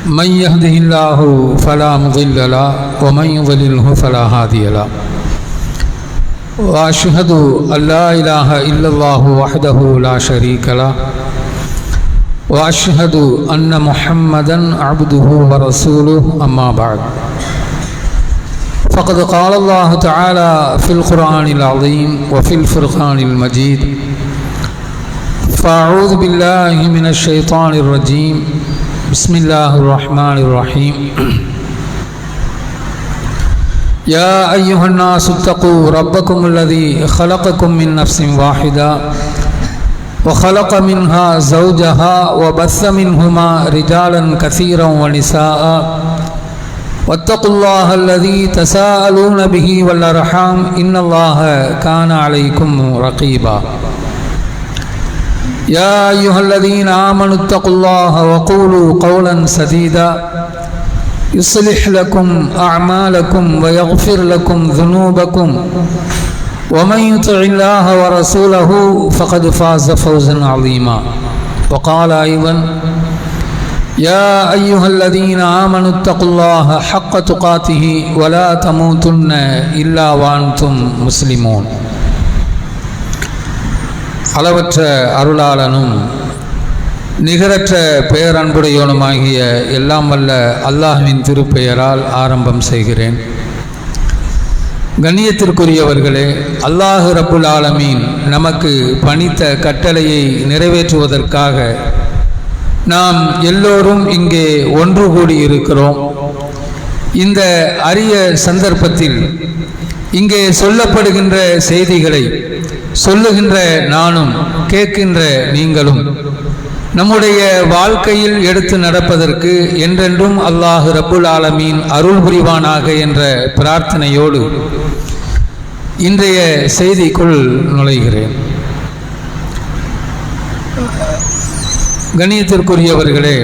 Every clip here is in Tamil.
من يهده الله فلا مضل له ومن يضلله فلا هادي له وأشهد أن لا إله إلا الله وحده لا شريك له وأشهد أن محمدا عبده ورسوله أما بعد فقد قال الله تعالى في القرآن العظيم وفي الفرقان المجيد فأعوذ بالله من الشيطان الرجيم بسم الله الرحمن الرحيم يا أيها الناس اتقوا ربكم الذي خلقكم من نفس واحدة وخلق منها زوجها وبث منهما رجالا كثيرا ونساء واتقوا الله الذي تساءلون به والأرحام إن الله كان عليكم رقيبا يا أيها الذين آمنوا اتقوا الله وقولوا قولا سديدا يصلح لكم أعمالكم ويغفر لكم ذنوبكم ومن يطع الله ورسوله فقد فاز فوزا عظيما وقال أيضا يا أيها الذين آمنوا اتقوا الله حق تقاته ولا تموتن إلا وأنتم مسلمون அளவற்ற அருளாளனும் நிகரற்ற பேரன்புடையோனுமாகிய எல்லாம் வல்ல அல்லாஹ்வின் திருப்பெயரால் ஆரம்பம் செய்கிறேன். கண்ணியத்திற்குரியவர்களே, அல்லாஹ் ரப்புல் ஆலமீன் நமக்கு பணித்த கட்டளையை நிறைவேற்றுவதற்காக நாம் எல்லோரும் இங்கே ஒன்று கூடி இருக்கிறோம். இந்த அரிய சந்தர்ப்பத்தில் இங்கே சொல்லப்படுகின்ற செய்திகளை சொல்லுகின்ற நானும் கேட்கின்ற நீங்களும் நம்முடைய வாழ்க்கையில் எடுத்து நடப்பதற்கு என்றென்றும் அல்லாஹ் ரப்புல் ஆலமீன் அருள் புரிவானாக என்ற பிரார்த்தனையோடு இன்றைய செய்திக்குள் நுழைகிறேன். கண்ணியத்திற்குரியவர்களே,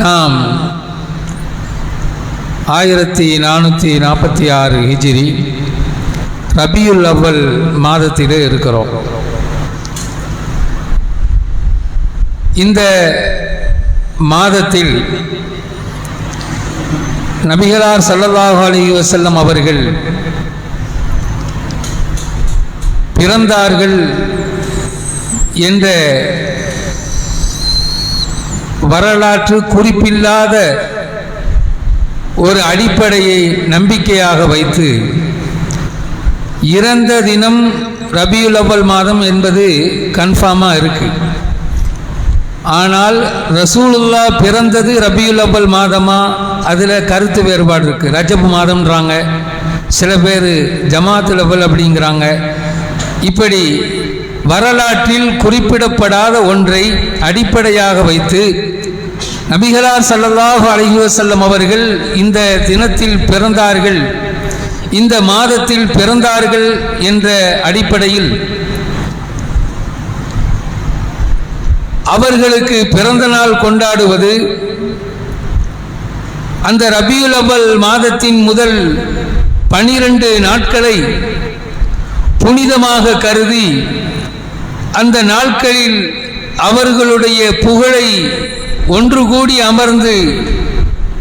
நாம் 1446 ஹிஜ்ரி ரபியுல் அவ்வல் மாதத்திலே இருக்கிறோம். இந்த மாதத்தில் நபிகளார் ஸல்லல்லாஹு அலைஹி வஸல்லம் அவர்கள் பிறந்தார்கள் என்ற வரலாற்று குறிப்பில்லாத ஒரு அடிப்படையை நம்பிக்கையாக வைத்து இறந்த தினம் ரபியுல் அவ்வல் மாதம் என்பது கன்ஃபார்மாக இருக்கு. ஆனால் ரசூலுல்லாஹ் பிறந்தது ரபியுல் அவ்வல் மாதமா, அதில் கருத்து வேறுபாடு இருக்குது. ரஜப் மாதம்ன்றாங்க, சில பேர் ஜமாத்துல் அவ்வல் அப்படிங்கிறாங்க. இப்படி வரலாற்றில் குறிப்பிடப்படாத ஒன்றை அடிப்படையாக வைத்து நபிகளார் ஸல்லல்லாஹு அலைஹி வஸல்லம் அவர்கள் இந்த தினத்தில் பிறந்தார்கள், இந்த மாதத்தில் பிறந்தார்கள் என்ற அடிப்படையில் அவர்களுக்கு பிறந்த நாள் கொண்டாடுவது, அந்த ரபியுல் அவ்வல் மாதத்தின் முதல் 12 நாட்களை புனிதமாக கருதி அந்த நாட்களில் அவர்களுடைய புகழை ஒன்று கூடி அமர்ந்து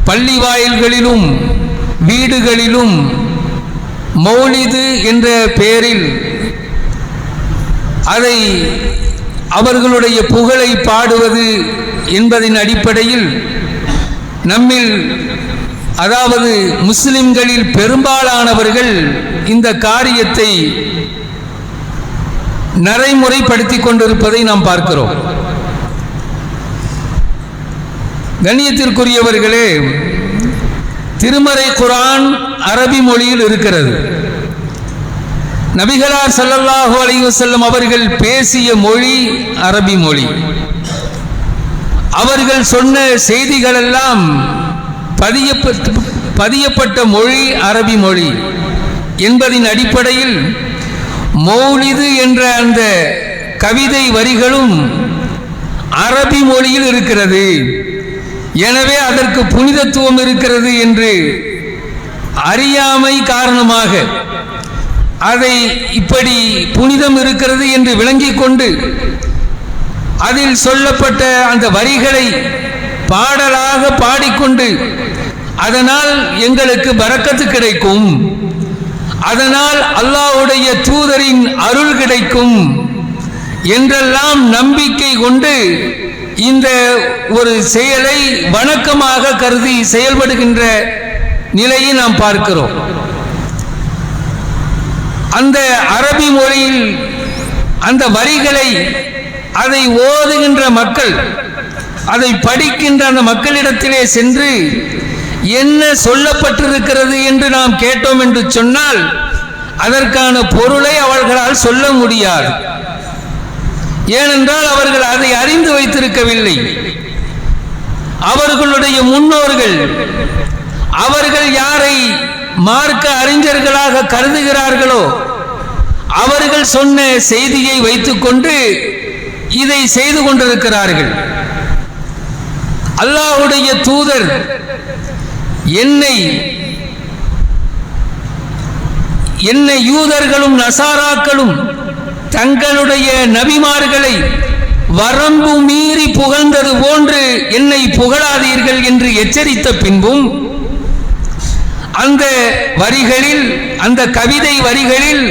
பள்ளி வாயில்களிலும் வீடுகளிலும் மௌலிது என்ற பெயரில் அதை அவர்களுடைய புகழை பாடுவது என்பதின் அடிப்படையில் நம்மில், அதாவது முஸ்லிம்களில் பெரும்பாலானவர்கள் இந்த காரியத்தை நடைமுறைப்படுத்தி கொண்டிருப்பதை நாம் பார்க்கிறோம். கண்ணியத்திற்குரியவர்களே, திருமறை குர்ஆன் அரபி மொழியில் இருக்கிறது. நபிகளார் ஸல்லல்லாஹு அலைஹி வஸல்லம் அவர்கள் பேசிய மொழி அரபி மொழி. அவர்கள் சொன்ன செய்திகள் எல்லாம் பதியப்பட்ட மொழி அரபி மொழி என்பதின் அடிப்படையில் மௌலிது என்ற அந்த கவிதை வரிகளும் அரபி மொழியில் இருக்கிறது. எனவே அதற்கு புனிதத்துவம் இருக்கிறது என்று அறியாமை காரணமாக அதை இப்படி புனிதம் இருக்கிறது என்று விளங்கிக் கொண்டு அதில் சொல்லப்பட்ட அந்த வரிகளை பாடலாக பாடிக்கொண்டு அதனால் எங்களுக்கு பரக்கத்து கிடைக்கும், அதனால் அல்லாஹ்வுடைய தூதரின் அருள் கிடைக்கும் என்றெல்லாம் நம்பிக்கை கொண்டு இந்த ஒரு செயலை வணக்கமாக கருதி செயல்படுகின்ற நிலையை நாம் பார்க்கிறோம். அந்த அரபி மொழியில் அந்த வரிகளை அதை ஓதுகின்ற மக்கள், அதை படிக்கின்ற அந்த மக்களிடத்திலே சென்று என்ன சொல்லப்பட்டிருக்கிறது என்று நாம் கேட்டோம் என்று சொன்னால் அதற்கான பொருளை அவர்களால் சொல்ல முடியாது. ஏனென்றால் அவர்கள் அதை அறிந்து வைத்திருக்கவில்லை. அவர்களுடைய முன்னோர்கள் அவர்கள் யாரை மார்க்க அறிஞர்களாக கருதுகிறார்களோ அவர்கள் சொன்ன செய்தியை வைத்துக்கொண்டு இதை செய்து கொண்டிருக்கிறார்கள். அல்லாஹ்வுடைய தூதர் என்னை யூதர்களும் நசாராக்களும் தங்களுடைய நபிமார்களை வரம்பு மீறி புகழ்ந்தது போன்று என்னை புகழாதீர்கள் என்று எச்சரித்த பின்பும் அந்த வரிகளில், அந்த கவிதை வரிகளில்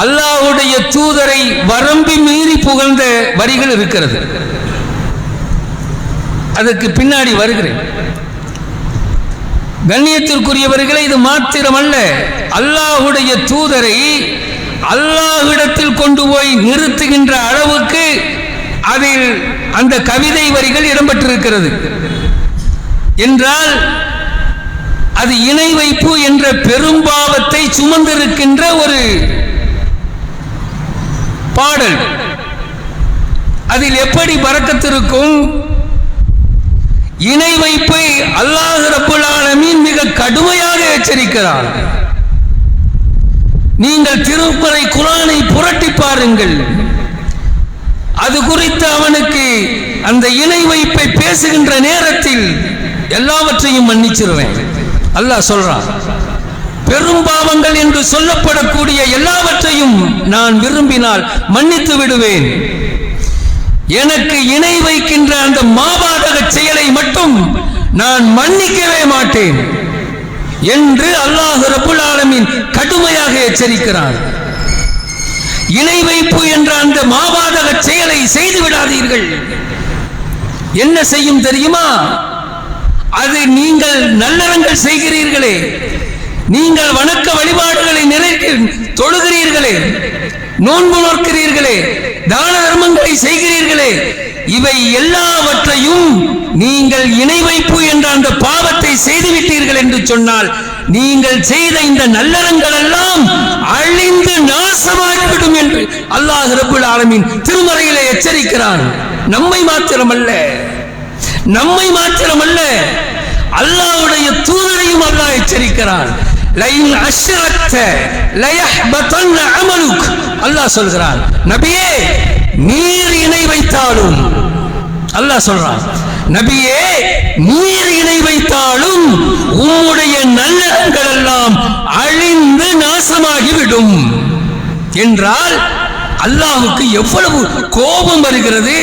அல்லாஹ்வுடைய தூதரை வரம்பு மீறி புகழ்ந்த வரிகள் இருக்கிறது. அதற்கு பின்னாடி வருகிறேன். கண்ணியத்திற்குரியவர்களை, இது மாத்திரமல்ல, அல்லாஹ்வுடைய தூதரை அல்லாஹ்விடத்தில் கொண்டு போய் நிறுத்துகின்ற அளவுக்கு அதில் அந்த கவிதை வரிகள் இடம்பெற்றிருக்கிறது என்றால் அது இணை வைப்பு என்ற பெரும்பாவத்தை சுமந்திருக்கின்ற ஒரு பாடல். அதில் எப்படி பரக்கத்திருக்கும்? இணை வைப்பை அல்லாஹ் ரப்புல் ஆலமீன் மிக கடுமையாக எச்சரிக்கிறார். நீங்கள் திருக்குறை குர்ஆனை புரட்டி பாருங்கள். அது குறித்து அவனுக்கு அந்த இணை வைப்பை பேசுகின்ற நேரத்தில் எல்லாவற்றையும் மன்னிச்சிருவேன் அல்லாஹ் சொல்றான். பெரும்பாவங்கள் என்று சொல்லப்படக்கூடிய எல்லாவற்றையும் நான் விரும்பினால் மன்னித்து விடுவேன். எனக்கு இணை வைக்கின்ற அந்த மாபாதக செயலை மட்டும் நான் மன்னிக்கவே மாட்டேன் என்று அல்லாஹ் ரப்புல் ஆலமீன் கடுமையாக எச்சரிக்கிறார். இணை வைப்பு என்ற அந்த மாபாதக செயலை செய்து விடாதீர்கள். என்ன செய்யும் தெரியுமா? அது நீங்கள் நல்லறங்கள் செய்கிறீர்களே, நீங்கள் வணக்க வழிபாடுகளை தொழுகிறீர்களே, நோன்பு நோக்கிறீர்களே, தான தர்மங்களை செய்கிறீர்களே, இவை எல்லாவற்றையும் நீங்கள் இணை வைப்பு என்ற அந்த பாவத்தை செய்துவிட்டீர்கள் என்று சொன்னால் நீங்கள் செய்த இந்த நல்லறங்கள் எல்லாம் அழிந்து நாசமாகிவிடும் என்று அல்லாஹ் ரப்புல் ஆலமீன் திருமறையிலே எச்சரிக்கிறான். நம்மை மாத்திரமல்ல அல்லாஹ்வுடைய தூதரையும் அல்லாஹ் எச்சரிக்கிறான். லைன் அஷ்ரக்த லயஹ்பதன்ன அமலுக். அல்லாஹ் சொல்கிறான், நபியே நீர் இணை வைத்தாலும், அல்லாஹ் சொல்றான், நபியே நீர் இணை வைத்தாலும் உம்முடைய நல்லறங்கள் எல்லாம் அழிந்து நாசமாகிவிடும் என்றால் அல்லாஹ்வுக்கு எவ்வளவு கோபம் வருகிறது.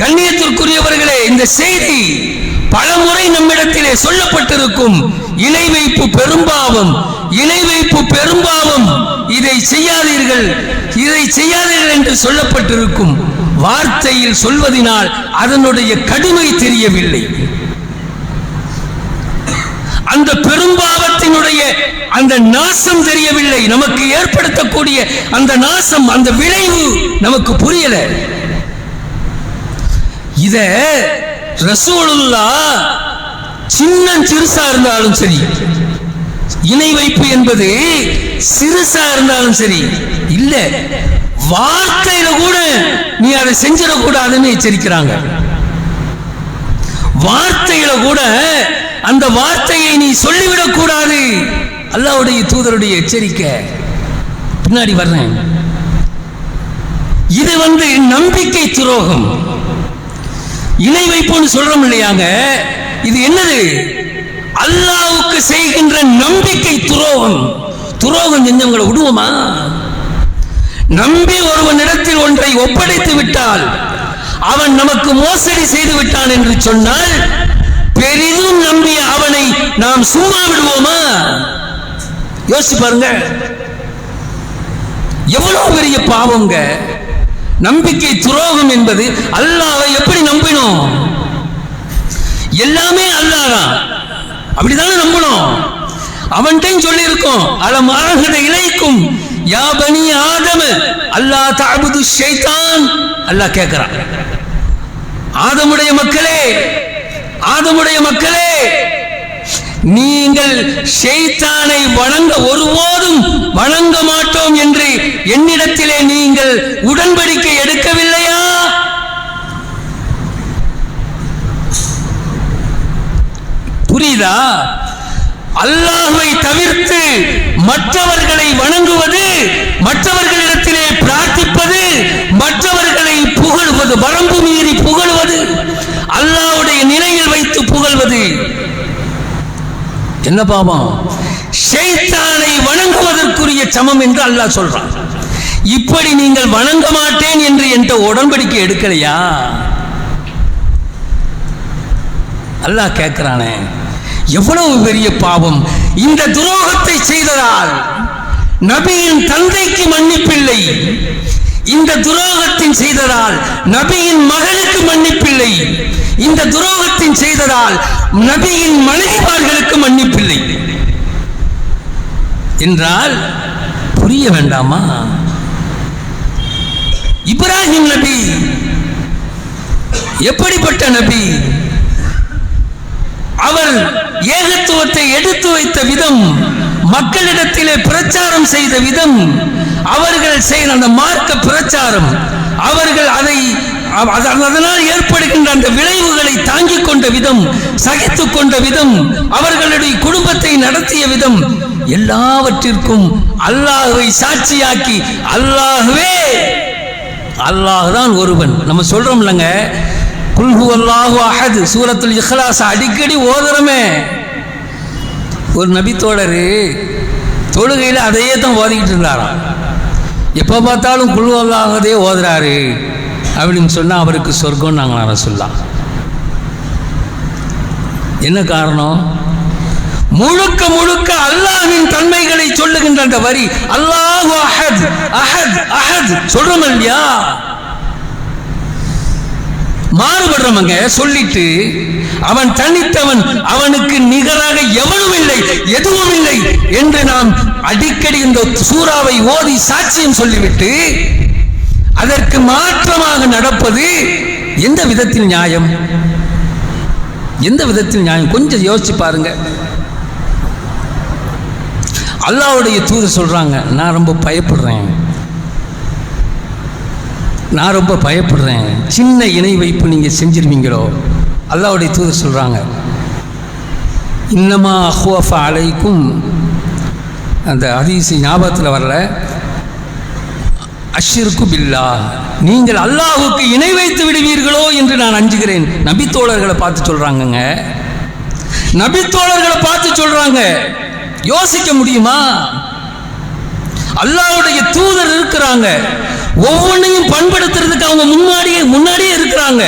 கண்ணியத்திற்குரியவர்களே, இந்த செய்தி பலமுறை நம்மிடத்திலே சொல்லப்பட்டிருக்கும். இணை வைப்பு பெரும்பாவம், இணை வைப்பு பெரும்பாவம், இதை செய்யாதீர்கள் என்று சொல்லப்பட்டிருக்கும். வார்த்தையில் சொல்வதனால் அதனுடைய கடுமை தெரியவில்லை. அந்த பெரும்பாவத்தினுடைய அந்த நாசம் தெரியவில்லை. நமக்கு ஏற்படுத்தக்கூடிய அந்த நாசம், அந்த விளைவு நமக்கு புரியல. இத ரசூலுல்லாஹ் சிறுசா இருந்தாலும் சரி, இணை வைப்பு என்பது சிறுசா இருந்தாலும் சரி, இல்ல வார்த்தையில கூட நீ அதை செஞ்சிடக்கூடாதுன்னு எச்சரிக்கிறாங்க. வார்த்தையில கூட அந்த வார்த்தையை நீ சொல்லிவிடக் கூடாது. அல்லாஹ்வுடைய தூதருடைய எச்சரிக்கை. பின்னாடி வர்றேன். இது நம்பிக்கை துரோகம். இணை வைப்புன்னு சொல்றோம் இல்லையாங்க, இது என்னது? அல்லாஹ்வுக்கு செய்கின்ற நம்பிக்கை துரோகம். துரோகம் செஞ்சவங்களை விடுவோமா? நம்பி ஒருவனிடத்தில் ஒன்றை ஒப்படைத்து விட்டால் அவன் நமக்கு மோசடி செய்து விட்டான் என்று சொன்னால் பெரிதும் நம்பிய அவனை நாம் சும்மா விடுவோமா? யோசிச்சு பாருங்க, எவ்வளவு பெரிய பாவங்க நம்பிக்கை துரோகம் என்பது. அல்லாஹ்வை எப்படி நம்பினோம்? எல்லாமே அல்லாஹ் தான், அப்படிதானே நம்பணும். அவன்கிட்டையும் சொல்லி இருக்கோம், அலம் ஆஹத இலைக்கும் யா பனி ஆதம அல்லா தஅபுது ஷைத்தான். அல்லாஹ் கேட்கிறான், ஆதமுடைய மக்களே, ஆதமுடைய மக்களே, நீங்கள் ஷைத்தானை வணங்க ஒருபோதும் வணங்க மாட்டோம் என்று என்னிடத்திலே நீங்கள் உடன்படிக்கை எடுக்கவில்லையா? புரியுதா? அல்லாஹ்வை தவிர்த்து மற்றவர்களை வணங்குவது, மற்றவர்களிடத்திலே பிரார்த்திப்பது, மற்றவர்களை புகழ்வது, வரம்பு மீறி புகழ்வது, அல்லாஹ்வுடைய நிலையில் வைத்து புகழ்வது என்ன பாவம்? ஷைத்தானை வணங்குவதற்குரிய சமம் என்று அல்லாஹ் சொல்றான். இப்படி நீங்கள் வணங்க மாட்டேன் என்று என்ற உடன்படிக்கை எடுக்கலையா? அல்லாஹ் கேட்கிறானே, எவ்வளவு பெரிய பாவம்! இந்த துரோகத்தை செய்ததால் நபியின் தந்தைக்கு மன்னிப்பில்லை, இந்த துரோகத்தின் செய்ததால் நபியின் மகனுக்கு மன்னிப்பில்லை, இந்த துரோகத்தின் செய்ததால் நபியின் மனைவிமார்களுக்கு மன்னிப்பில்லை என்றால் புரிய வேண்டாமா? இப்ராஹிம் நபி எப்படிப்பட்ட நபி? அவர் ஏகத்துவத்தை எடுத்து வைத்த விதம், மக்களிடத்திலே பிரச்சாரம் செய்த விதம், அவர்கள் செய்த அந்த மார்க்க பிரச்சாரம், அவர்கள் அதனால் ஏற்படுகின்ற அந்த விளைவுகளை தாங்கிக் கொண்ட விதம், சகித்துக் கொண்ட விதம், அவர்களுடைய குடும்பத்தை நடத்திய விதம், எல்லாவற்றிற்கும் அல்லாஹ்வை சாட்சியாக்கி, அல்லாஹ்வே அல்லாஹ் தான் ஒருவன். நம்ம சொல்றோம் இல்லைங்க, குல் ஹுவல்லாஹு அஹத், சூரத்துல் இக்லாஸ் அடிக்கடி ஓதுறமே. ஒரு நபி தோழர் தொழுகையில் அதையே தான் ஓதிக்கிட்டு இருந்தாராம். எப்போ பார்த்தாலும் குல் ஹுவல்லாஹுவே ஓதுறாரு அப்படின்னு சொன்னால் அவருக்கு சொர்க்கம் நாங்கள் ரசூலுல்லாஹ். என்ன காரணம்? முழுக்க முழுக்க அல்லாஹ்வின் தன்மைகளை சொல்லுகின்ற அந்த வரி, அல்லாஹு அஹத் அஹத் அஹத் சொல்றோம் இல்லையா? மாறுபடுறவங்க சொல்லிட்டு அவன் தனித்தவன், அவனுக்கு நிகராக எவனும் இல்லை, எதுவும் இல்லை என்று நாம் அடிக்கடி இந்த சூறாவை ஓதி சாட்சியம் சொல்லிவிட்டு அதற்கு மாற்றமாக நடப்பது எந்த விதத்தில் நியாயம்? எந்த விதத்தில் நியாயம்? கொஞ்சம் யோசிச்சு பாருங்க. அல்லாஹ்வுடைய தூதர் சொல்றாங்க, நான் ரொம்ப பயப்படுறேன், நான் ரொம்ப பயப்படுறேன், சின்ன இணை வைப்பு நீங்க செஞ்சிருவீங்களோ? அல்லாஹ்வுடைய தூதர் சொல்றாங்க, இன்னமா அஹ்வஃப அலைக்கும், அந்த ஹதீஸ் ஞாபகத்தில் வரல, அஷ்ஷிருக்கு பில்லாஹ், நீங்கள் அல்லாஹ்வுக்கு இணை வைத்து விடுவீர்களோ என்று நான் அஞ்சுகிறேன். நபித்தோழர்களை பார்த்து சொல்றாங்கங்க, நபித்தோழர்களை பார்த்து சொல்றாங்க. யோசிக்க முடியுமா? அல்லாஹ்வுடைய தூதர் இருக்கிறாங்க, ஒவ்வொன்றையும் பண்படுத்துறதுக்கு அவங்க முன்னாடியே இருக்கிறாங்க.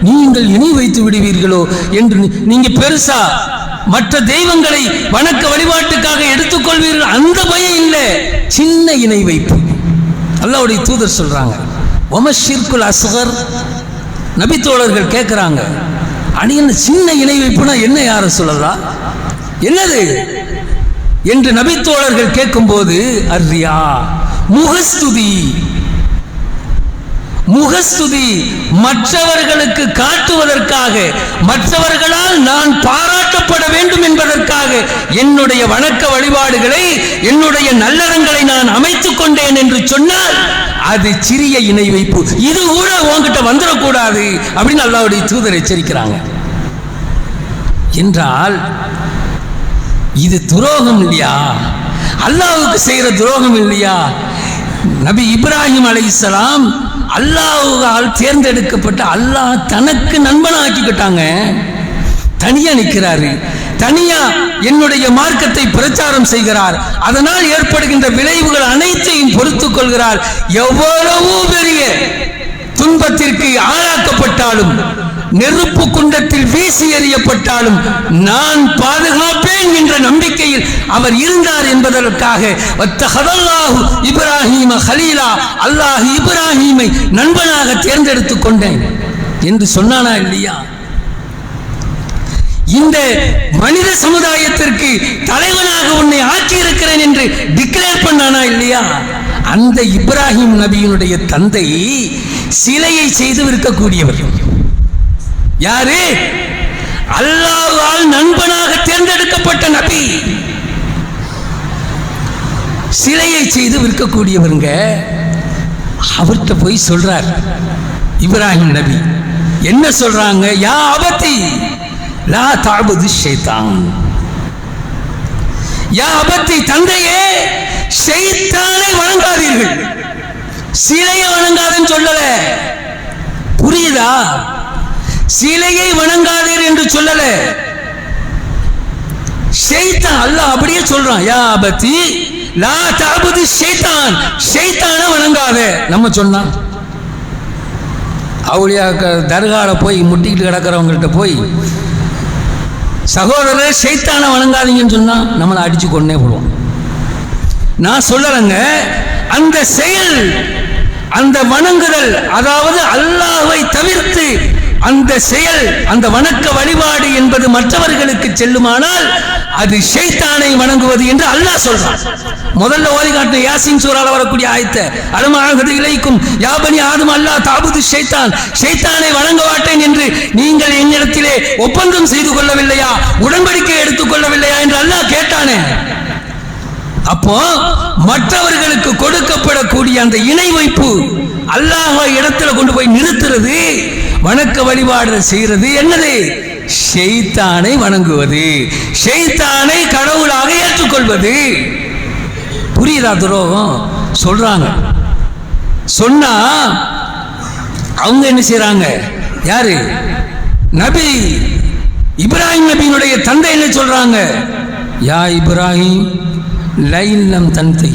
நீங்கள் இணை வைத்து விடுவீர்களோ என்று நீங்க பெருசா மற்ற தெய்வங்களை வணக்க வழிபாட்டுக்காக எடுத்துக்கொள்வீர்கள், அந்த பயம் இல்லை. சின்ன இணை வைப்பு அல்லாஹ்வுடைய தூதர் சொல்றாங்க. வமஷிர்குல் அஸ்கர், நபித்தோழர்கள் கேட்கிறாங்க, அடி என்ன சின்ன இணை வைப்புனா என்ன, யார சொல்லலாம், என்னது என்று நபித்தோழர்கள் கேட்கும்போது, அர்ரியா, முகஸ்துதி, முகஸ்துதி, மற்றவர்களுக்கு காட்டுவதற்காக, மற்றவர்களால் நான் பாராட்டப்பட வேண்டும் என்பதற்காக என்னுடைய வணக்க வழிபாடுகளை, என்னுடைய நல்லறங்களை நான் அமைத்துக் கொண்டேன் என்று சொன்னால் அது சிறிய இணை வைப்பு. இது கூட உன்கிட்ட வந்துடக்கூடாது அப்படின்னு அல்லாஹ்வுடைய தூதர் எச்சரிக்கிறாங்க. என்றால் இது துரோகம் இல்லையா? அல்லாஹ்வுக்கு செய்யற துரோகம் இல்லையா? நபி இப்ராஹிம் அலைஹிஸ்ஸலாம் அல்லாஹ்வால் தேர்ந்தெடுக்கப்பட்ட, அல்லாஹ் தனக்கு நண்பனாக்கிக்கிட்டாங்க. தனியா நிற்கிறாரு, தனியா என்னுடைய மார்க்கத்தை பிரச்சாரம் செய்கிறார், அதனால் ஏற்படுகின்ற விளைவுகள் அனைத்தையும் பொறுத்துக் கொள்கிறார். எவ்வளவு பெரிய துன்பத்திற்கு ஆளாக்கப்பட்ட தாக்கப்பட்டாலும் நெருப்பு குண்டத்தில் வீசி எறியப்பட்டாலும் நான் பாதுகாப்பேன் என்ற நம்பிக்கையில் அவர் இருந்தார் என்பதற்காக வத்தஹதல்லாஹு இப்ராஹீம கலீலா, அல்லாஹ் இப்ராஹீமை நண்பனாக தேர்ந்தெடுத்துக் கொண்டேன் என்று சொன்னானா இல்லையா? இந்த மனித சமுதாயத்திற்கு தலைவனாக உன்னை ஆக்கி இருக்கிறேன் என்று டிக்ளேர் பண்ணானா இல்லையா? அந்த இப்ராஹிம் நபியினுடைய தந்தை சிலையை செய்து விற்கக்கூடியவர். யாரு? அல்லாஹ்வால் நண்பனாக தேர்ந்தெடுக்கப்பட்ட நபி. சிலையை செய்து விற்கக்கூடியவருங்க. அவர்கிட்ட போய் சொல்றார் இப்ராஹிம் நபி. என்ன சொல்றாங்க? யா அபதி லா தஅபுது ஷைத்தான். யா அபதி, தந்தையே, ஷைத்தானை வணங்காதீர்கள். சிலையை வணங்காதன்னு சொல்லல, புரியுதா? சிலையை வணங்காதீர் என்று சொல்லல. ஷைத்தான், அல்லாஹ் அப்படியே சொல்றான், யா அபதி லா தஅபுது ஷைத்தான், ஷைத்தானை வணங்காத. நம்ம சொன்னா அவளியா தர்கால போய் முட்டிக்கிட்டு கிடக்கிறவங்கள்ட்ட போய் சகோதரர் ஷைத்தானை வணங்காதீங்கன்னு சொன்னா நம்மளை அடிச்சு கொன்னே போடுவோம். நான் சொல்லலைங்க, அந்த செயல், அந்த வணங்குதல், அதாவது அல்லாஹ்வை தவிர்த்து அந்த செயல், அந்த வணக்க வழிபாடு என்பது மற்றவர்களுக்கு செல்லுமானால் அது ஷைத்தானை வணங்குவது என்று அல்லாஹ் சொல்றான். முதல்ல ஓதி காட்டின யாசின் சூரால வரக்கூடிய ஆயத்தை, அலமாகது இலைக்கும் யாபனி ஆதும் அல்லாஹ் தாபுது ஷைத்தான், ஷைத்தானை வணங்க மாட்டேன் என்று நீங்கள் என்னிடத்திலே ஒப்பந்தம் செய்து கொள்ளவில்லையா, உடன்படிக்கை எடுத்துக் கொள்ளவில்லையா என்று அல்லாஹ் கேட்டானே. அப்போ மற்றவர்களுக்கு கொடுக்கப்படக்கூடிய அந்த இணை வைப்பு அல்லாஹ்வை இடத்துல கொண்டு போய் நிறுத்துறது, வணக்க வழிபாடு செய்யறது என்னது? ஷைத்தானை வணங்குவது, ஷைத்தானை கடவுளாக ஏற்றுக்கொள்வது. புரியுதா? துரோகம் சொல்றாங்க. சொன்னா அவங்க என்ன செய்யறாங்க? யாரு? நபி இப்ராஹிம் நபியினுடைய தந்தை என்ன சொல்றாங்க? யா இப்ராஹிம் லைலம் தந்தை.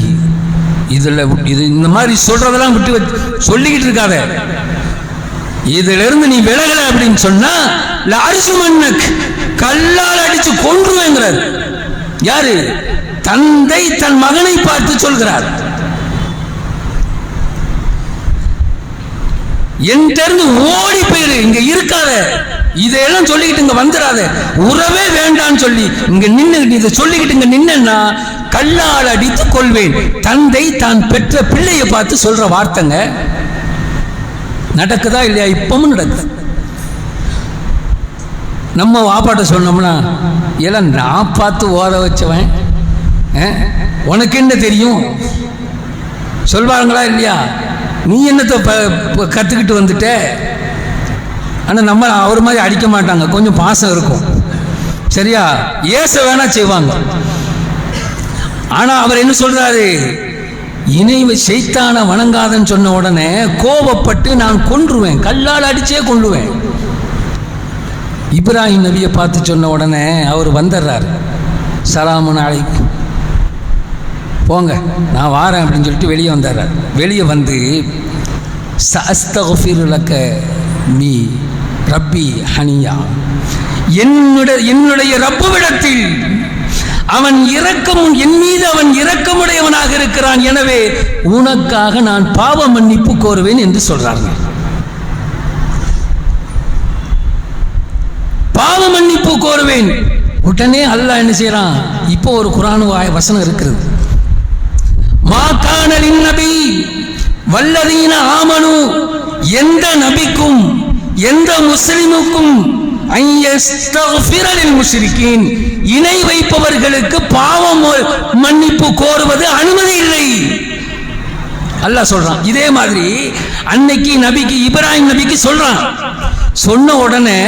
இதுல இது இந்த மாதிரி சொல்றதெல்லாம் விட்டு சொல்லிக்கிட்டு இருக்காத. இதுல இருந்து நீ விலகல அப்படின்னு சொன்னா லாரிசுமன்னக், கல்லால் அடிச்சு கொன்றுவேங்கிறார். யாரு? தந்தை தன் மகனை பார்த்து சொல்கிறார். என்கிட்ட ஓடி போயிரு, இங்க இருக்காத, இதெல்லாம் சொல்லிக்கிட்டு இங்க வந்துடாத, உறவே வேண்டான்னு சொல்லி இங்க நின்று இதை சொல்லிக்கிட்டு இங்க நின்னா கல்லால் அடித்து கொள்வேன். தந்தை தான் பெற்ற பிள்ளையை பார்த்து சொல்ற வார்த்தைங்க. நடக்குதா இல்லையா? இப்பவும் நடக்குது. நம்ம வாப்பாட்ட சொன்னோம்னா, எல்லாம் நான் பார்த்து ஓத வச்சவன், உனக்கு என்ன தெரியும் சொல்வாங்களா இல்லையா? நீ என்னத்தை கத்துக்கிட்டு வந்துட்ட. ஆனா நம்ம அவர் மாதிரி அடிக்க மாட்டாங்க, கொஞ்சம் பாசம் இருக்கும், சரியா? ஏச வேணா செய்வாங்க. ஆனா அவர் என்ன சொல்றாரு? இணைவு ஷைத்தான வணங்காதன்னு சொன்ன உடனே கோபப்பட்டு நான் கொன்றுவேன், கல்லால் அடிச்சே கொள்ளுவேன். இப்ராஹிம் நபியை பார்த்து சொன்ன உடனே அவர் வந்துடுறாரு. சலாமுன் அலைக்கும், போங்க நான் வாரேன் அப்படின்னு சொல்லிட்டு வெளியே வந்துடுறார். வெளியே வந்து சஅஸ்தக்ஃபிரு லக மீ ரப்பி ஹனியா, என்னுடைய ரப்புவிடத்தில் அவன் இரக்கமும், என் மீது அவன் இரக்கமுடையவனாக இருக்கிறான், எனவே உனக்காக நான் பாவ மன்னிப்பு கோருவேன் என்று சொல்றார்கள். பாவ மன்னிப்பு கோருவேன். உடனே அல்லாஹ் என்ன செய்யறான்? இப்போ ஒரு குர்ஆன் வசனம் இருக்கிறது. மா கான லின்னபி வல்லதீன ஆமனு, எந்த நபிக்கும் எந்த முஸ்லிமுக்கும் இணை வைப்பவர்களுக்கு பாவம் மன்னிப்பு கோருவது அனுமதி இல்லை, அல்லாஹ் சொல்றான். இதே மாதிரி அன்னைக்கு நபிக்கு, இப்ராஹிம் நபிக்கு சொல்றான். சொன்ன உடனே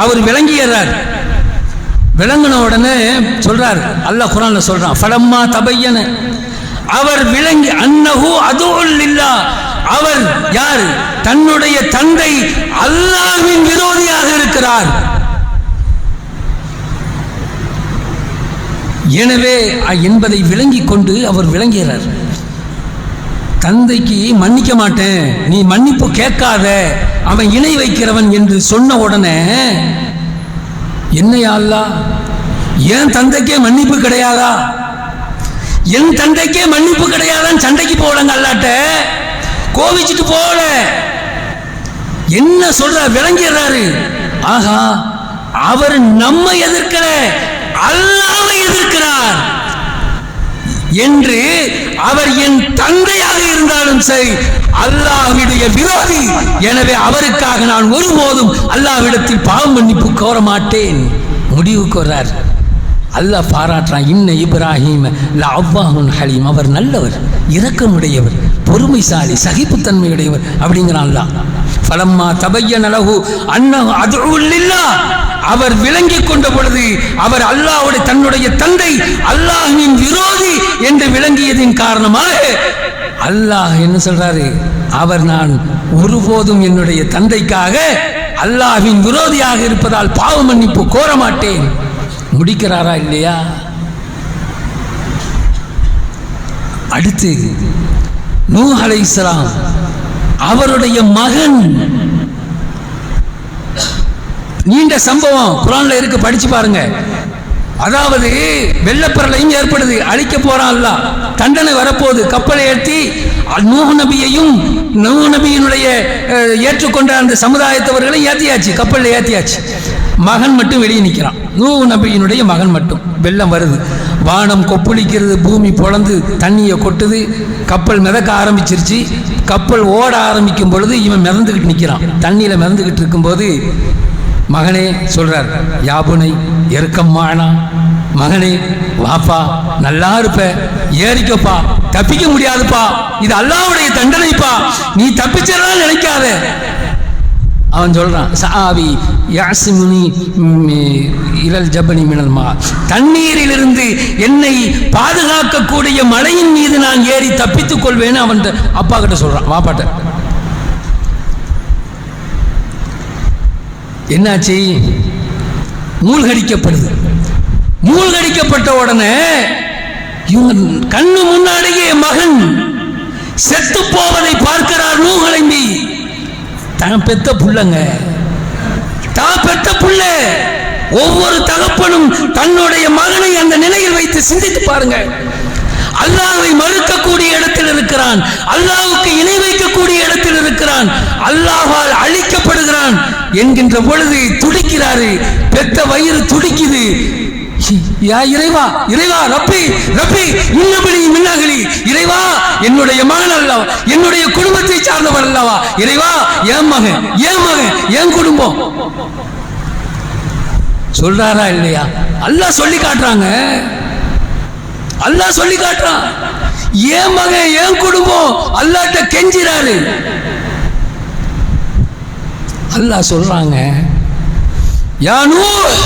அவர் விளங்கியறார். விளங்கின உடனே சொல்றார், அல்லாஹ் குர்ஆன்ல சொல்றான், ஃபலம்மா தபையன, அவர் விளங்கி, அன்னஹு அதுஉல் லில்லாஹ், அவர் யார்? தன்னுடைய தந்தை அல்லாஹ்வின் விரோதியாக இருக்கிறார். எனவே என்பதை விளங்கிக் கொண்டு அவர் விளங்குகிறார். தந்தைக்கு மன்னிக்க மாட்டேன், நீ மன்னிப்பு கேட்காத, அவன் இணை வைக்கிறவன் என்று சொன்ன உடனே, என்னையா அல்லாஹ், என் தந்தைக்கே மன்னிப்பு கிடையாதா, என் தந்தைக்கே மன்னிப்பு கிடையாதான்னு சண்டைக்கு போகலங்க அல்லாட்ட, கோவிச்சுட்டு போகல. என்ன சொல்ற விளங்கிறாரு. ஆகா, அவர் நம்மை எதிர்க்கிற அல்லாஹ்வை எதிர்க்கிறார் என்று. அவர் என் தந்தையாக இருந்தாலும் சரி அல்லாஹ்வுடைய விரோதி. எனவே அவருக்காக நான் ஒருபோதும் அல்லாஹ்விடத்தில் பாவ மன்னிப்பு கோர மாட்டேன். முடிவுக்கு வர்றார். அல்லாஹ் பாராட்டுறான், இன்ன இப்ராஹிம் லஅவ்வாஹுன் ஹலீம், அவர் நல்லவர், இரக்கமுடையவர், பொறுமைசாலி, சகிப்புத்தன்மையுடையவர் அப்படிங்கிறான் அல்லாஹ். ஃபலம்மா தபய்யன லஹு அன்னஹு அதுஉ லில்லாஹ், அவர் விளங்கிக் கொண்ட பொழுது அவர் அல்லாஹ்வுடைய தன்னுடைய தந்தை அல்லாஹ்வின் விரோதி என்று விளங்கியதின் காரணமாக அல்லாஹ் என்ன சொல்றாரு, அவர் நான் ஒருபோதும் என்னுடைய தந்தைக்காக அல்லாஹ்வின் விரோதியாக இருப்பதால் பாவ மன்னிப்பு கோர மாட்டேன். முடிக்கிறாரா இல்லையா? அடுத்து நூஹ் அலைஹிஸ்ஸலாம் அவருடைய மகன், நீண்ட சம்பவம் குர்ஆன்ல இருக்கு, படிச்சு பாருங்க. அதாவது வெள்ளப்பரலையும் ஏற்படுது, அழிக்க போறான் அல்லாஹ், தண்டனை வரப்போகுது. கப்பலை ஏற்றி நூஹ் நபியையும் நூஹ் நபியினுடைய ஏற்றுக்கொண்ட அந்த சமுதாயத்தவர்களையும் ஏற்றியாச்சு, கப்பலில் ஏற்றியாச்சு. மகன் மட்டும் வெளியே நிற்கிறான், நூஹ் நபியினுடைய மகன் மட்டும். வெள்ளம் வருது, வானம் கொப்பளிக்கிறது, பூமி பொளந்து தண்ணியை கொட்டுது, கப்பல் மிதக்க ஆரம்பிச்சிருச்சு. கப்பல் ஓட ஆரம்பிக்கும் பொழுது இவன் மிதந்துக்கிட்டு நிற்கிறான். தண்ணியில் மிதந்துக்கிட்டு இருக்கும்போது மகனே சொல்றார், யாபுனை எருக்கம்மானா, மகனே வாப்பா, நல்லா இருப்ப, ஏறிக்கப்பா, தப்பிக்க முடியாதுப்பா, இது அல்லாஹ்வுடைய தண்டனைப்பா, நீ தப்பிச்சிடலாம் நினைக்காத. அவன் சொல்றான், சஆவி யாசிமுனி இலல் ஜபனி மினல் மா, தண்ணீரிலிருந்து என்னை பாதுகாக்கக்கூடிய மலையின் மீது நான் ஏறி தப்பித்துக் கொள்வேன்னு அவன் அப்பா கிட்ட சொல்றான், வாப்பாட்ட. என்னாச்சு? மூழ்கடிக்கப்படுது. மூழ்கடிக்கப்பட்ட உடனே இவங்க கண்ணு முன்னாடியே மகன் செத்து போவதை பார்க்கிறார் நூஹ் நபி. தான் பெத்த புள்ளங்க, தான் பெத்த புள்ள. ஒவ்வொரு தகப்பனும் தன்னுடைய மகனை அந்த நிலையில் வைத்து சிந்தித்து பாருங்க. அல்லாஹ்வை மறுக்கக்கூடிய இடத்தில் இருக்கிறான், அல்லாஹ்வுக்கு இணை வைக்கக்கூடிய இடத்தில் இருக்கிறான், அல்லாஹ்வால் அழிக்கப்படுகிறான் என்கின்ற பொழுது துடிக்கிறாரு, பெத்த வயிறு துடிக்குது. யா இறைவா, இறைவா, ரப்பி ரப்பி இன்னபடி மின்னகலி, இறைவா என்னுடைய மகன் அல்லவா, என்னுடைய குடும்பத்தை சார்ந்தவன் அல்லவா, இறைவா என் மகன், என் மகன், என் குடும்பம். சொல்றாரா இல்லையா? அல்லாஹ் சொல்லி காட்டுறாங்க, அல்லாஹ் சொல்லி காட்டுறான். என் மகன், என் குடும்பம், அல்லாஹ்ட்ட கெஞ்சிறாரு. அல்லாஹ் சொல்றாங்க, யா நூஹ்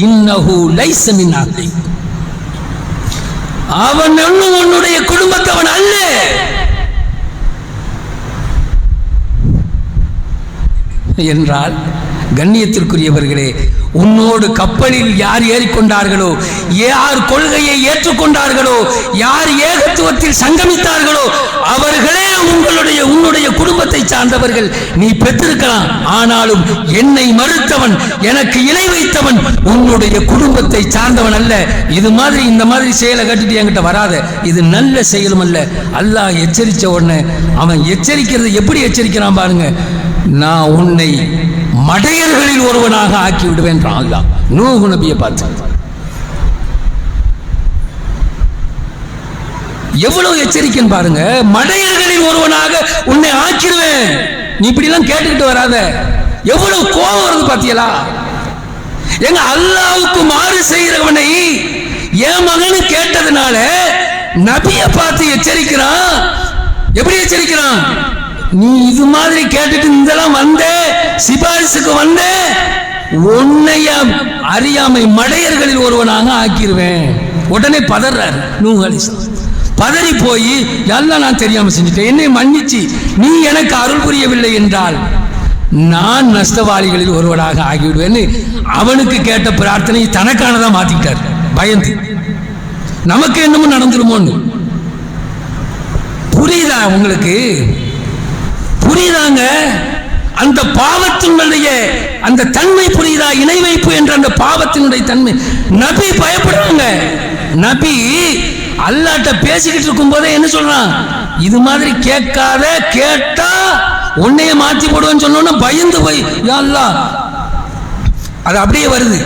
இன்னஹு லைஸ மின் அஹ்லி, அவன் உன்னுடைய குடும்பத்தவன் அல்ல. என்றால் கண்ணியத்திற்குரியவர்களே, உன்னோடு கப்பலில் யார் ஏறிக்கொண்டார்களோ, யார் கொள்கையை ஏற்றுக்கொண்டார்களோ, யார் ஏகத்துவத்தில் சங்கமித்தார்களோ அவர்களே உன்னுடைய குடும்பத்தை சார்ந்தவர்கள். நீ பெற்றிருக்கலாம், ஆனாலும் என்னை மறுத்தவன், எனக்கு இணை வைத்தவன் உன்னுடைய குடும்பத்தை சார்ந்தவன் அல்ல. இது மாதிரி இந்த மாதிரி செயலை கட்டிட்டு என்கிட்ட வராத, இது நல்ல செயலும் அல்ல. அல்லாஹ் எச்சரித்த உடனே அவன் எச்சரிக்கிறது எப்படி எச்சரிக்கிறான் பாருங்க, நான் உன்னை மடையர்களில் ஒருவனாக ஆக்கி விடுவேன். நூஹ் நபியை பார்த்து எவ்வளவு எச்சரிக்கைன்னு பாருங்க. மடையர்களில் ஒருவனாக உன்னை ஆக்கிடுவேன், நீ இப்படி எல்லாம் கேட்டுக்கிட்டு வராத. எவ்வளவு கோபம் வருது பாத்தீங்களா? எங்க அல்லாஹ்வுக்கு மாறு செய்கிறவனை என் மகனு கேட்டதுனால நபியை பார்த்து எச்சரிக்கிறான். எப்படி எச்சரிக்கிறான்? நீ இது மாதிரி கேட்டுட்டு இதெல்லாம் வந்த சிபாரிசுக்கு வந்த உன்னைய அறியாமை மடையர்களில் ஒருவனாக ஆக்கிடுவேன். உடனே பதறாரு நூஹ் அலைஹிஸ்ஸலாம். பதறி போய் எல்லாம் நான் தெரியாம செஞ்சுட்டேன், என்னை மன்னிச்சு நீ எனக்கு அருள் புரியவில்லை என்றால் நான் நஷ்டவாளிகளில் ஒருவனாக ஆகிவிடுவேன்னு அவனுக்கு கேட்ட பிரார்த்தனை தனக்கானதான் மாத்திக்கிட்டார். பயந்து நமக்கு என்னமோ நடந்துருமோன்னு புரியுதா உங்களுக்கு? புரியுதாங்க? அந்த பாவத்தினுடைய அந்த தன்மை புரியுதா? இணை வைப்பு என்ற அந்த பாவத்தினுடைய தன்மை. நபி பயப்படுறாங்க. நபி அல்லாஹ்ட்ட பேசிக்கிட்டு இருக்கும் போதே என்ன சொல்றான்? இது மாதிரி கேட்காத, கேட்டா உன்னைய மாத்தி போடுவேன்னு சொன்னோன்னா பயந்து போய் யா அல்லாஹ், அது அப்படியே வருது.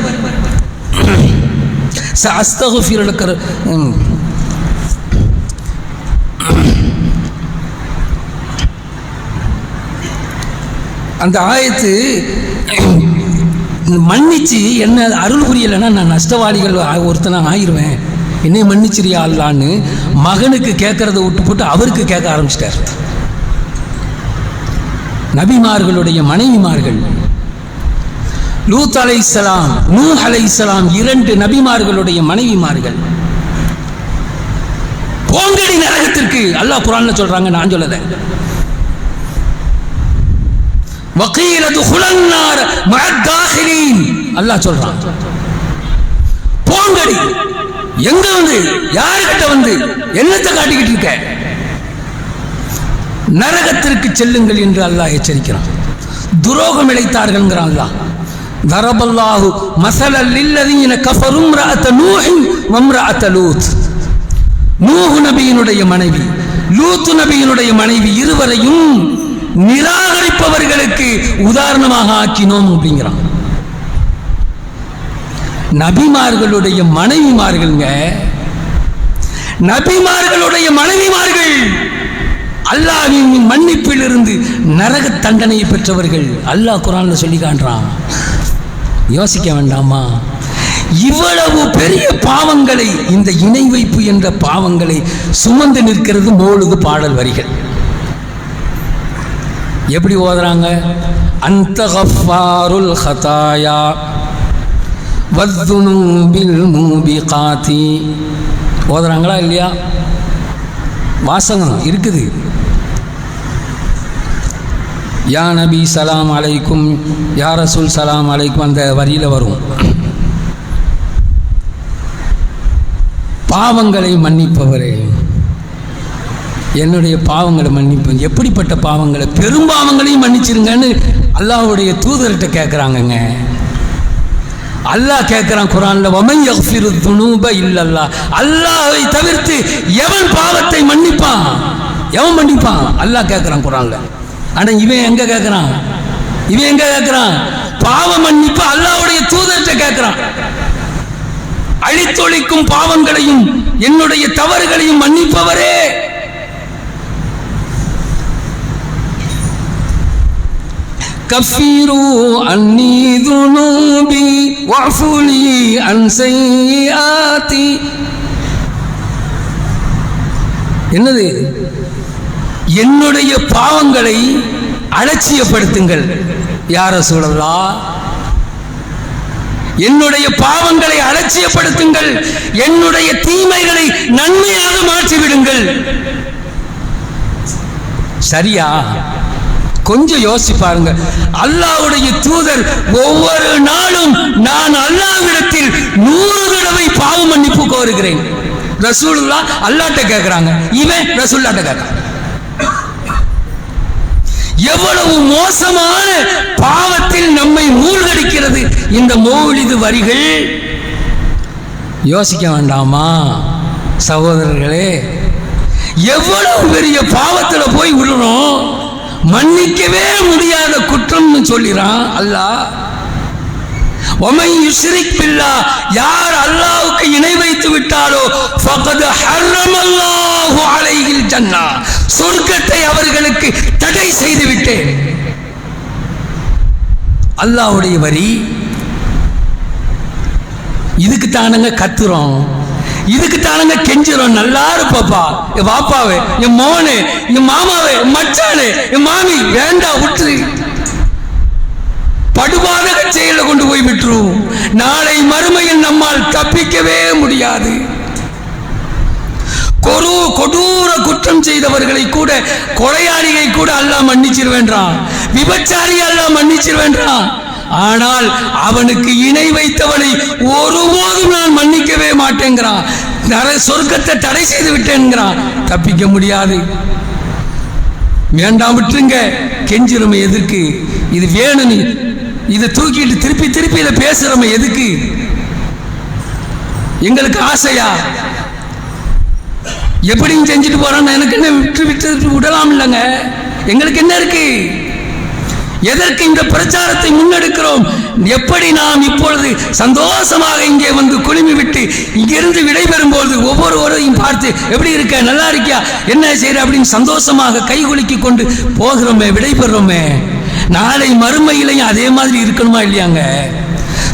அஸ்தக்ஃபிருக்க அந்த ஆயத்து மன்னிச்சு என்ன அருள் புரியலைன்னா நான் நஷ்டவாளிகள் ஒருத்தனா ஆயிடுவேன், என்னை மன்னிச்சிரியா அல்லான்னு மகனுக்கு கேட்கறத விட்டு போட்டு அவருக்கு கேட்க ஆரம்பிச்சிட்டார். நபிமார்களுடைய மனைவிமார்கள் லூத் அலைஹிஸ்ஸலாம், நூஹ் அலைஹிஸ்ஸலாம், 2 நபிமார்களுடைய மனைவிமார்கள் போங்கடி நரகத்திற்கு. அல்லாஹ் குர்ஆன்ல சொல்றாங்க, நான் சொல்லல. வகீல துகுலன் நார் மஅத் தாஹிலீன், அல்லாஹ் சொல்றான் போங்கடி. எங்க வந்து, யார்கிட்ட வந்து, என்னத்தை காட்டிக்கிட்டு இருக்க? நரகத்திற்கு செல்லுங்கள் என்று அல்லாஹ் எச்சரிக்கிறான். துரோகம் இழைத்தார்கள் அல்லாஹ். தரபல்லாஹு மஸலல் லில்லதீன கஃபரு இம்ரஅத நூஹ் வ இம்ரஅத லூத். நூஹ் நபியினுடைய மனைவி, லூத் நபியினுடைய மனைவி இருவரையும் நிராகரிப்பவர்களுக்கு உதாரணமாக ஆக்கினோம் அப்படிங்கிறான். நபிமார்களுடைய மனைவிமார்கள்ங்க, நபிமார்களுடைய மனைவிமார்கள் அல்லாஹ்வின் மன்னிப்பில் இருந்து நரக தண்டனையை பெற்றவர்கள். அல்லாஹ் குர்ஆன்ல சொல்லி காண்றான். யோசிக்க வேண்டாமா? இவ்வளவு பெரிய பாவங்களை, இந்த இணை வைப்பு என்ற பாவங்களை சுமந்து நிற்கிறது மௌலிது பாடல் வரிகள். எப்படி ஓதுறாங்க? அந்த கஃபாருல் ஹதாயா வத்துனுபில் மூபிகாதி. ஓதுறாங்களா இல்லையா? வாசகம் இருக்குது. யா நபி சலாம் அலைக்கும், யா ரசூல் சலாம் அலைக்கும், அந்த வரியில் வரும். பாவங்களை மன்னிப்பவரே, என்னுடைய பாவங்களை மன்னிப்பு. எப்படிப்பட்ட பாவங்களை? பெரும்பாவங்களையும் மன்னிச்சிருங்கன்னு அல்லாஹ்வுடைய தூதர்கிட்ட கேட்குறாங்கங்க. அல்லாஹ் கேட்குறான் குர்ஆன்ல, வமன் யக்ஃபிரு துனூப இல்லல்லாஹ். அல்லாஹ்வை தவிர்த்து எவன் பாவத்தை மன்னிப்பான்? எவன் மன்னிப்பான்? அல்லாஹ் கேட்குறான் குர்ஆன்ல. ஆனால் இவன் எங்க கேட்குறான்? இவன் எங்க கேட்குறான்? பாவ மன்னிப்பு அல்லாஹ்வுடைய தூதர்கிட்ட கேட்குறான். அழித்தொழிக்கும் பாவங்களையும் என்னுடைய தவறுகளையும் மன்னிப்பவரே, கஃபீரு அன்னி துனூபி வஃபுலி அன் சய்யிஆதி. என்னது? என்னுடைய பாவங்களை அலட்சியப்படுத்துங்கள் யா ரசூலல்லாஹ். என்னுடைய பாவங்களை அலட்சியப்படுத்துங்கள், என்னுடைய தீமைகளை நன்மையாக மாற்றிவிடுங்கள். சரியா? கொஞ்சம் யோசிச்சு பாருங்க. அல்லாஹ்வுடைய தூதர் ஒவ்வொரு நாளும் நான் அல்லாஹ்விடத்தில் 100 தடவை பாவ மன்னிப்பு கோருகிறேன். ரசூலுல்லாஹ் அல்லாஹ்ட்ட கேட்கிறாங்க, இவன் ரசூலுல்லாஹ்ட்ட கேட்கிறான். எவ்வளவு மோசமான பாவத்தில் நம்மை மூழ்கடிக்கிறது இந்த மௌலிது வரிகள். யோசிக்க வேண்டாமா சகோதரர்களே? எவ்வளவு பெரிய பாவத்துல போய் விழுறோம். மன்னிக்கவே முடியாத குற்றம்னு சொல்லிறான் அல்லாஹ். வமன் யுஷ்ரிக் பில்லாஹ், யார் அல்லாஹ்வுக்கு இணை வைத்து விட்டாலோ ஃபகத் ஹர்ரமல்லாஹு அலைஹில் ஜன்னah, சொர்க்கத்தை அவர்களுக்கு தடை செய்து விட்டேன். அல்லாஹ்வுடைய வரி. இதுக்கு தானங்க கத்துறோம், இதுக்கு தானங்க கெஞ்சுறோம். நல்லா இருப்பாப்பா, என் பாப்பாவே, என் மோனே, என் மாமாவே, என் மச்சானே, என் மாமி, வேண்டாம் விட்டுரு. படுபாதக செயல கொண்டு போய் விட்டுரும். நாளை மறுமையில் நம்மால் தப்பிக்கவே முடியாது. கொடூர குற்றம் செய்தவர்களை கூட, கொலையாளியை கூட அல்லாஹ் மன்னிச்சிருவேன்றான், விபச்சாரி அல்லாஹ் மன்னிச்சிருவேன்றான். ஆனால் அவனுக்கு இணை வைத்தவனை ஒருபோதும் நான் மன்னிக்கவே மாட்டேங்கிறான். சொர்க்கத்தை தடை செய்து விட்டேன்கிறான். தப்பிக்க முடியாது. வேண்டாம் விட்டுருங்க, கெஞ்சிரமை எதுக்கு? இது வேணும், இதை தூக்கிட்டு திருப்பி திருப்பி இதை பேசுறோமே எதுக்கு? எங்களுக்கு ஆசையா? எப்படியும் செஞ்சுட்டு போறான்னு எனக்கு என்ன, விட்டு விட்டு விடலாம் இல்லைங்க. எங்களுக்கு என்ன இருக்கு? எதற்கு இந்த பிரச்சாரத்தை முன்னெடுக்கிறோம்? எப்படி நாம் இப்பொழுது சந்தோஷமாக இங்கே வந்து குழுமி விட்டு இங்கிருந்து விடைபெறும் போது ஒவ்வொருவரையும் பார்த்து எப்படி இருக்க, நல்லா இருக்கியா, என்ன செய்யற அப்படின்னு சந்தோஷமாக கைகுலுக்கி கொண்டு போகிறோமே, விடைபெறோமே. நாளை மறுமையிலையும் அதே மாதிரி இருக்கணுமா இல்லையாங்க?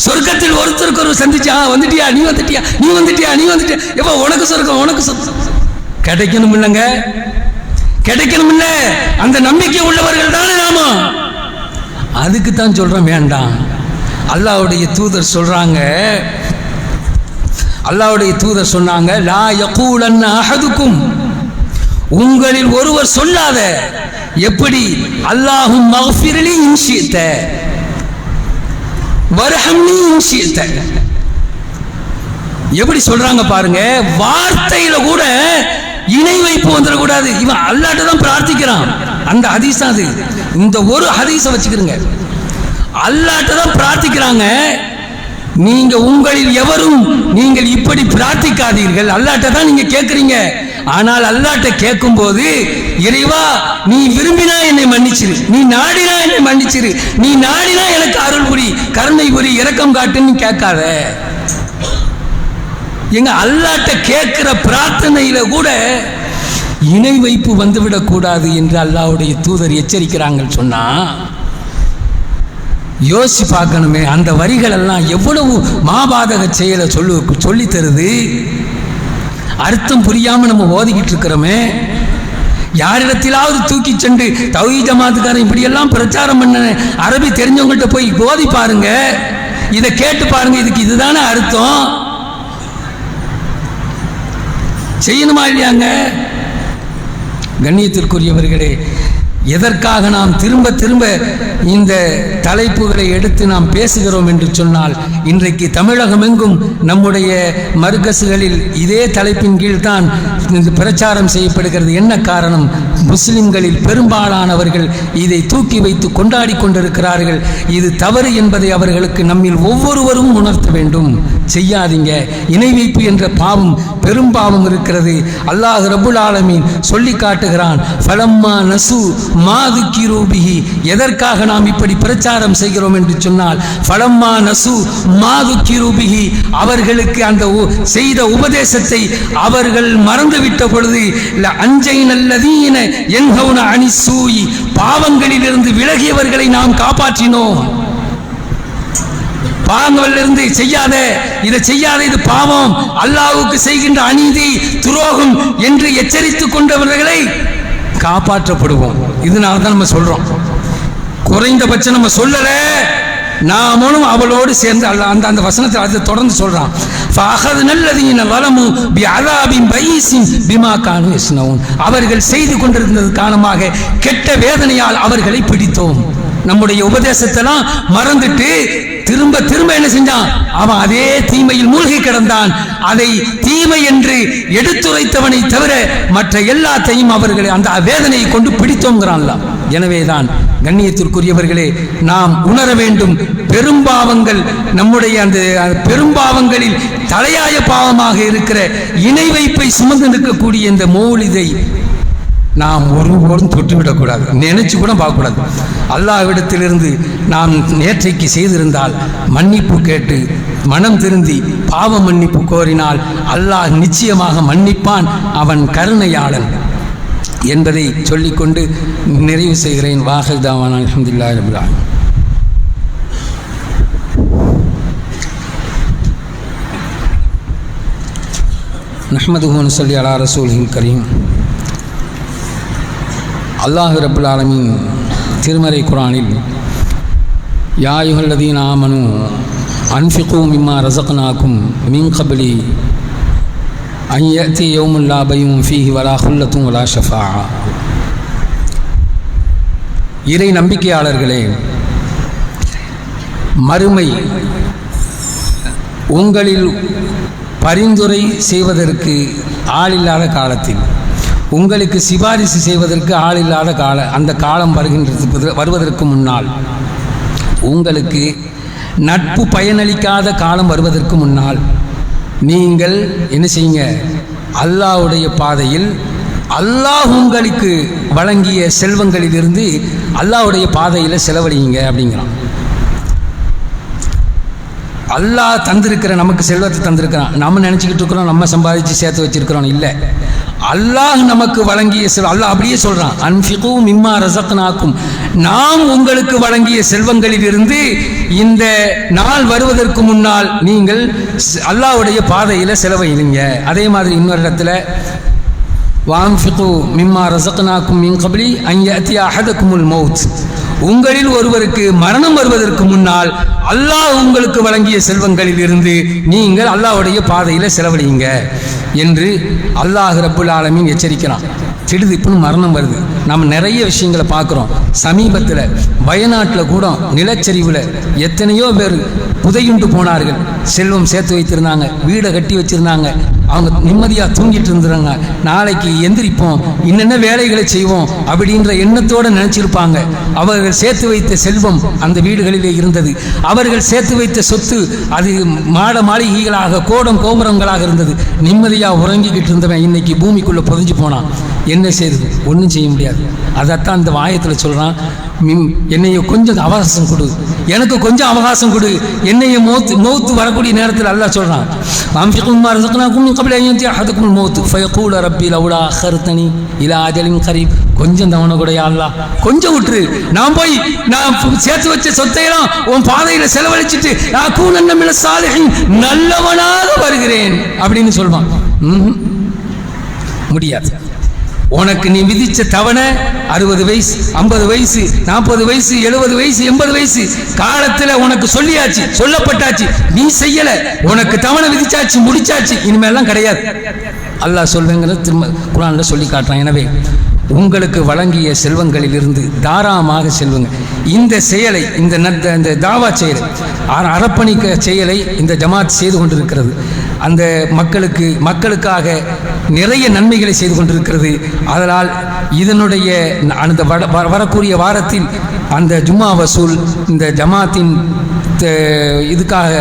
சொர்க்கத்தில் ஒருத்தருக்கு ஒரு சந்திச்சா, வந்துட்டியா நீ, வந்துட்டியா நீ, வந்துட்டியா நீ, வந்துட்டியா, எப்ப உனக்கு சொர்க்கம் உனக்கு சொர்க்கம் கிடைக்கணும் இல்லைங்க? கிடைக்கணும் இல்ல? அந்த நம்பிக்கை உள்ளவர்கள் தானே நாம. அதுக்கு தான் சொல்றோம் வேண்டாம். அல்லாஹ்வுடைய தூதர் சொல்றாங்க, அல்லாஹ்வுடைய தூதர் சொன்னாங்க, லா யகூலன்ன அஹதுக்கும், உங்களில் ஒருவர் சொல்லாத, எப்படி அல்லாஹும் மக்ஃபிர்லி இன் ஷிஅத வர்ஹம்னி இன் ஷிஅத. எப்படி சொல்றாங்க பாருங்க, வார்த்தையில கூட இணை வைப்பு வந்துடக்கூடாது. இவன் அல்லாஹ்ட்ட தான் பிரார்த்திக்கிறான். அந்த ஹதீஸ் அது. இந்த ஒரு ஹதீஸை வச்சுக்கிறங்க, அல்லாஹ்ட்ட தான் பிரார்த்திக்கிறாங்க. நீங்க உங்களில் எவரும் நீங்கள் இப்படி பிரார்த்திக்காதீர்கள். அல்லாஹ்ட்ட தான் நீங்க கேட்குறீங்க. ஆனால் அல்லாஹ்ட்ட கேட்கும் போது, இறைவா நீ விரும்பினா என்னை மன்னிச்சிரு, நீ நாடினா என்னை மன்னிச்சிரு, நீ நாடினா எனக்கு அருள் புரி, கருணை புரி, இரக்கம் காட்டுன்னு கேட்காத. எங்க அல்லாஹ்ட்ட கேட்கிற பிரார்த்தனையில கூட இணை வைப்பு வந்துவிடக் கூடாது என்று அல்லாஹ்வுடைய தூதர் எச்சரிக்கிறாங்க. சொன்னா யோசிச்சு பார்க்கணுமே, அந்த வரிகள் எல்லாம் எவ்வளவு மாபாதக செயலை சொல்லி தருது. அர்த்தம் புரியாம நம்ம ஓதிக்கிட்டு இருக்கிறோமே. யாரிடத்திலாவது தூக்கி சென்று தௌஹீத் ஜமாத்துக்காரன் இப்படியெல்லாம் பிரச்சாரம் பண்ண அரபி தெரிஞ்சவங்கள்ட்ட போய் ஓதி பாருங்க, இதை கேட்டு பாருங்க, இதுக்கு இதுதானே அர்த்தம். செய்யணுமா இல்லையாங்க? கண்ணியத்திற்குரியவர்களே, எதற்காக நாம் திரும்ப திரும்ப இந்த தலைப்புகளை எடுத்து நாம் பேசுகிறோம் என்று சொன்னால், இன்றைக்கு தமிழகம் எங்கும் நம்முடைய மர்கசுகளில் இதே தலைப்பின் கீழ் தான் பிரச்சாரம் செய்யப்படுகிறது. என்ன காரணம்? முஸ்லிம்களில் பெரும்பாலானவர்கள் இதை தூக்கி வைத்து கொண்டாடி கொண்டிருக்கிறார்கள். இது தவறு என்பதை அவர்களுக்கு நம்மில் ஒவ்வொருவரும் உணர்த்த வேண்டும். செய்யாதீங்க. இணை வைப்பு என்ற பாவம் பெரும்பாவம் இருக்கிறது. அல்லாஹ் ரப்புல் ஆலமீன் சொல்லி காட்டுகிறான், ஃபலம்மா நசு மாதுக்கிரு பிஹி. எதற்காக நாம் இப்படி பிரச்சாரம் செய்கிறோம் என்று சொன்னால், ஃபலம்மா நசு மாதுக்கிரு பிஹி, அவர்களுக்கு அந்த செய்த உபதேசத்தை அவர்கள் மறந்துவிட்ட பொழுது, அஞ்சைனல்லதீன யன்ஹவுன அனிஸ்ஸூஇ, பாவங்களிலிருந்து விலகியவர்களை நாம் காப்பாற்றினோம். பாவங்களிலிருந்து செய்யாத, இதை செய்யாத, இது பாவம், அல்லாஹ்வுக்கு செய்கின்ற அநீதி, துரோகம் என்று எச்சரித்துக் கொண்டவர்களை காப்பாற்றப்படுவோம். இதனால தான் நம்ம சொல்றோம். குறைந்தபட்சம் நம்ம சொல்லல, நாமளும் அவளோடு சேர்ந்து அல்லாஹ் அந்த வசனத்தை அதை தொடர்ந்து சொல்றான். அவர்கள் செய்து கொண்டிருந்தது காரணமாக கெட்ட வேதனையால் அவர்களை பிடித்தோம். நம்முடைய உபதேசத்தெல்லாம் மறந்துட்டு திரும்ப திரும்ப என்ன செஞ்சான்? அவன் அதே தீமையில் மூழ்கி கிடந்தான். அதை தீமை என்று எடுத்துரைத்தவனை தவிர மற்ற எல்லாத்தையும் அவர்களை அந்த வேதனையை கொண்டு பிடித்தோங்கிறான்ல. எனவேதான் கண்ணியத்திற்குரியவர்களே, நாம் உணர வேண்டும், பெரும்பாவங்கள், நம்முடைய அந்த பெரும்பாவங்களில் தலையாய பாவமாக இருக்கிற இணை வைப்பை சுமந்து நிற்கக்கூடிய இந்த மௌலிதை நாம் ஒருபோதும் தொட்டுவிடக்கூடாது, நினைச்சு கூட பார்க்கக்கூடாது. அல்லாஹ்விடத்திலிருந்து நாம் நேற்றைக்கு செய்திருந்தால் மன்னிப்பு கேட்டு மனம் திருந்தி பாவ மன்னிப்பு கோரினால் அல்லாஹ் நிச்சயமாக மன்னிப்பான். அவன் கருணையாளன் என்பதை சொல்லிக்கொண்டு நிறைவு செய்கிறேன். வாஹிர் தாவானா அல்ஹம்துலில்லாஹி ரப்பில் ஆலமீன். நஹ்மதுஹு வ நுஸல்லி அலா ரசூலில் கரீம். அல்லாஹ் ரப்புல் ஆலமீன் திருமறை குர்ஆனில், யா அய்யுஹல்லதீன ஆமனூ அன்ஃபிகூ மிம்மா ரஸக்னாக்கும் மின் கப்லி அன் யஅதி யௌமுன் லா பைஉன் ஃபீஹி வலா குல்லத்துன் வலா ஷஃபாஅ. இறை நம்பிக்கையாளர்களே, மறுமை உங்களில் பரிந்துரை செய்வதற்கு ஆளில்லாத காலத்தில் உங்களுக்கு சிபாரிசு செய்வதற்கு ஆள் இல்லாத காலம், அந்த காலம் வருவதற்கு முன்னால், உங்களுக்கு நட்பு பயனளிக்காத காலம் வருவதற்கு முன்னால் நீங்கள் என்ன செய்யுங்க? அல்லாஹ்வுடைய பாதையில் அல்லாஹ் உங்களுக்கு வழங்கிய செல்வங்களிலிருந்து அல்லாஹ்வுடைய பாதையில் செலவழிங்க அப்படிங்கிறான். அல்லாஹ் தந்திருக்கிற நமக்கு செல்வத்தை தந்திருக்கிறான். நம்ம நினச்சிக்கிட்டு இருக்கிறோம் நம்ம சம்பாதிச்சு சேர்த்து வச்சிருக்கிறோம். இல்லை, அல்லாஹ் நமக்கு வழங்கிய செல்வம். அல்லாஹ் அப்படியே சொல்றான், அன்ஃபிகு மிம்மா ரஸக்னாக்கும், நாம் உங்களுக்கு வழங்கிய செல்வங்களில் இருந்து இந்த நாள் வருவதற்கு முன்னால் நீங்கள் அல்லாஹ்வுடைய பாதையில் செலவழிங்க. அதே மாதிரி இன்னொரு இடத்துல வான்ஃபிகு மிம்மா ரஸக்னாக்கும் மின் கப்லி அன் யஅதிய அஹதகுமுல் மௌத், உங்களில் ஒருவருக்கு மரணம் வருவதற்கு முன்னால் அல்லாஹ் உங்களுக்கு வழங்கிய செல்வங்களில் இருந்து நீங்கள் அல்லாஹ்வுடைய பாதையில் செலவழிங்க என்று அல்லாஹ் ரப்புல் ஆலமீன் எச்சரிக்கிறான். திடுதிப்புன்னு மரணம் வருது. நம்ம நிறைய விஷயங்களை பார்க்குறோம். சமீபத்தில் வயநாட்டில் கூட நிலச்சரிவில் எத்தனையோ பேர் புதையுண்டு போனார்கள். செல்வம் சேர்த்து வைத்திருந்தாங்க, வீடை கட்டி வச்சுருந்தாங்க, அவங்க நிம்மதியாக தூங்கிட்டு இருந்துறாங்க. நாளைக்கு எந்திரிப்போம், என்னென்ன வேலைகளை செய்வோம் அப்படின்ற எண்ணத்தோடு நினச்சிருப்பாங்க. அவர்கள் சேர்த்து வைத்த செல்வம் அந்த வீடுகளிலே இருந்தது. அவர்கள் சேர்த்து வைத்த சொத்து அது மாட மாளிகைகளாக கோடம் கோபுரங்களாக இருந்தது. நிம்மதியாக உறங்கிக்கிட்டு இருந்தவன் இன்னைக்கு பூமிக்குள்ளே புதைஞ்சு போனான். என்ன செய்யுது? ஒன்றும் செய்ய முடியாது. அதைத்தான் இந்த வாயத்தில் சொல்கிறான், என்னைய கொஞ்சம் அவகாசம் கொடு, எனக்கு கொஞ்சம் அவகாசம் கொடு, என்னைய மௌத்து வரக்கூடிய நேரத்தில் அல்லாஹ் சொல்கிறான், கொஞ்சம் தவணை கூட அல்லாஹ், கொஞ்சம் விட்டுரு, நான் போய் நான் சேர்த்து வச்ச சொத்தையெல்லாம் உன் பாதையில் செலவழிச்சிட்டு நல்லவனாக வருகிறேன் அப்படின்னு சொல்வான். முடியாது. உனக்கு நீ விதிச்ச தவணை 60 வயசு, 50 வயசு, 40 வயசு, 70 வயசு, 80 வயசு காலத்தில் உனக்கு சொல்லியாச்சு, சொல்லப்பட்டாச்சு, நீ செய்யல, உனக்கு தவணை விதிச்சாச்சு, முடிச்சாச்சு, இனிமேலாம் கிடையாது. அல்லாஹ் சொல்வேங்கிறத திரும்ப குர்ஆன்ல சொல்லி காட்டுறான். எனவே உங்களுக்கு வழங்கிய செல்வங்களிலிருந்து தாராளமாக செல்வங்க. இந்த செயலை, இந்த தாவா செயலை, அறப்பணிக்க செயலை இந்த ஜமாத் செய்து கொண்டிருக்கிறது. அந்த மக்களுக்காக நிறைய நன்மைகளை செய்து கொண்டிருக்கிறது. அதனால் இதனுடைய அந்த வரக்கூடிய வாரத்தில் அந்த ஜும்மா வசூல் இந்த ஜமாத்தின் இதுக்காக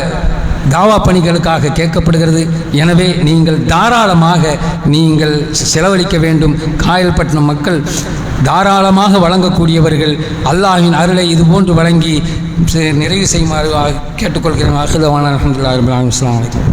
தாவா பணிகளுக்காக கேட்கப்படுகிறது. எனவே நீங்கள் தாராளமாக நீங்கள் செலவழிக்க வேண்டும். காயல்பட்டினம் மக்கள் தாராளமாக வழங்கக்கூடியவர்கள். அல்லாஹ்வின் அருளை இதுபோன்று வழங்கி நிறைவு செய்யுமாறு கேட்டுக்கொள்கிறேன். அல்ஹம்துலில்லாஹி ரப்பில் ஆலமீன். அஸ்ஸலாமு அலைக்கும்.